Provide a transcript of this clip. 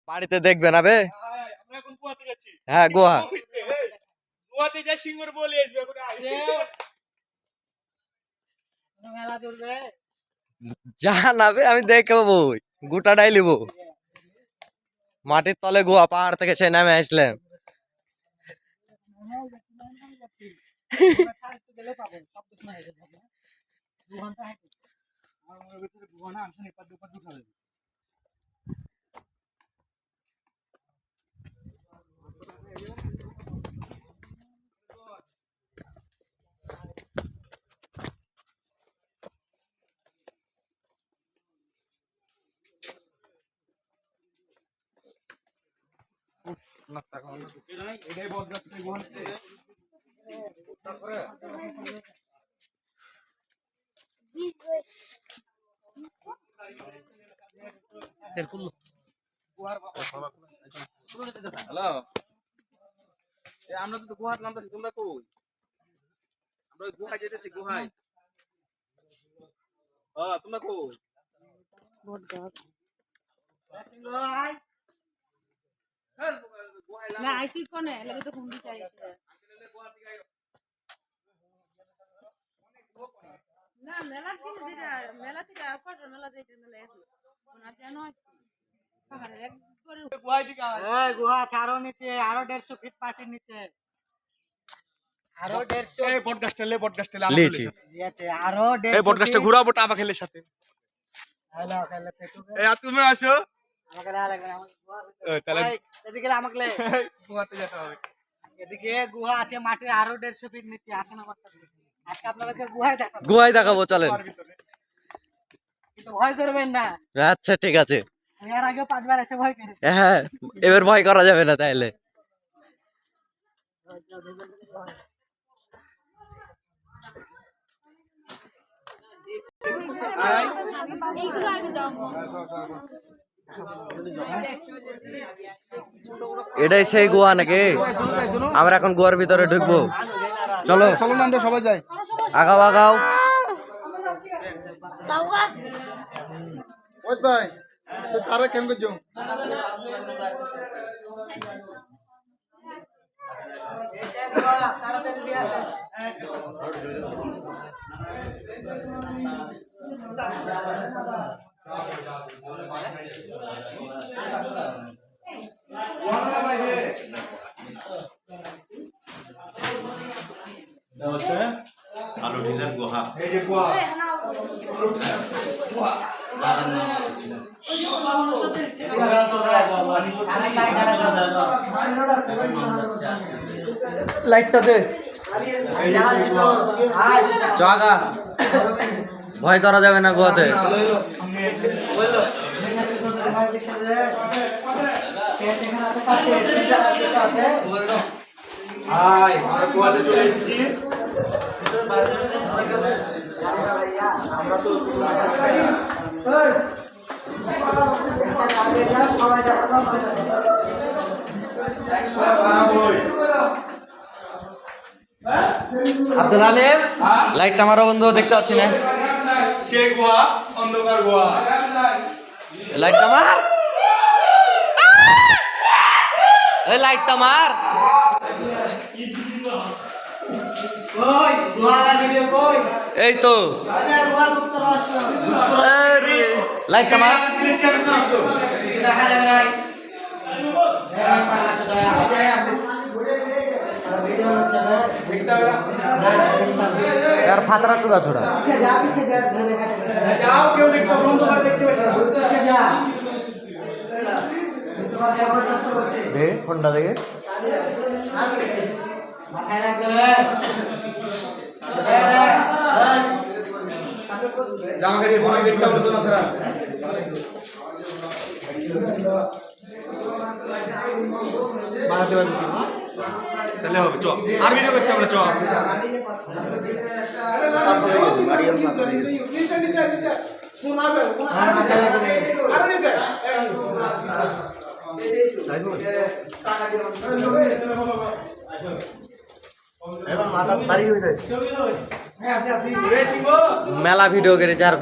বাড়িতে দেখবে না বে। হ্যাঁ গোয়া যা নাবে আমি দেখবো বই গোটাটাই লিবো। মাটির তলে গোয়া পাহাড় থেকে সে নামে আসলাম। হ্যালো, আমরা তো গুহাত নামতেছি, তোমরা কই? আমরা গুহায় যেতেছি, গুহায়। তোমরা কই? না আইসি কোনে লাগে তো হুন্ডি চাই না মেলা থেকে যেটা মেলা থেকে কত মেলা যাইতে মেলা এখন না জানো পাহাড়ে একবারে গুহায় দিকে আয়। এই গুহা আরো নিচে, আরো 150 ফিট পাটির নিচে, আরো 150 এই পডকাস্টে লিচি দিয়েছে, আরো এই 150 পডকাস্টে ঘুরাবো টাবা খেলের সাথে। হ্যালো খেলে পেটু এই আর তুমি আসো। আমাকে না লাগবে আমাকে গুহা তাহলে এদিকে আমাকে লে গুহাতে যেতে হবে। এদিকে গুহা আছে মাটির আরো 150 ফিট নিচে। আসেন আমার সাথে, আজকে আপনাদেরকে গুহায় দেখাবো। গোয়ায় দেখাবো চলেন। কিন্তু ভয় করবেন না, আচ্ছা ঠিক আছে। আমি এর আগে 5 বার এসে ভয় করেছি। হ্যাঁ এবার ভয় করা যাবে না তাইলে। এইগুলো আগে যাও এটাই সেই গোয়া নাকি? আমরা এখন গোয়ার ভিতরে ঢুকবো। চলো চলো না আমরা সবাই যাই। আগাও আগাও। তাওগা ওই ভাই তো তারা কেন করছো? তাড়াতাড়ি দিয়ে আসেন। আলু ঢিলার গুহা। এই যে গুহা। লাইটটা দে। আগা ভয় করা যাবে না গোয়াতে। হাই আমরা গুহাতে চলে এসেছি। আমরা তো আব্দুল আলিম লাইটটা মারো বন্ধু, দেখতে পাচ্ছি না। সে গুহা, অন্ধকার গুহা। লাইটটা মার, এই লাইটটা মার। কই গুহা ভিডিও কই? এই তো আরে গুহা গুপ্ত রহস্য আরে, লাইটটা মার। দেখা যাবে না। ভিডিও হচ্ছে না। यार फातरा तो दा छोड़ा। पीछे जा देखा जाए। যাও কেউ দেখতে বন্ধ করে দেখতে পাচ্ছি না। पीछे जा। তোমার জবরদস্ত করছে। दे होंडा देगे। মাথায় রাখবে রে। জামা খালি ফোনে দেখতে হবে তো না স্যার। বানাতে পারবি তাহলে হবে। চ আর ভিডিও করতে আমরা চ। আর মাথায় রাখবে। मेला वीडियो करे चार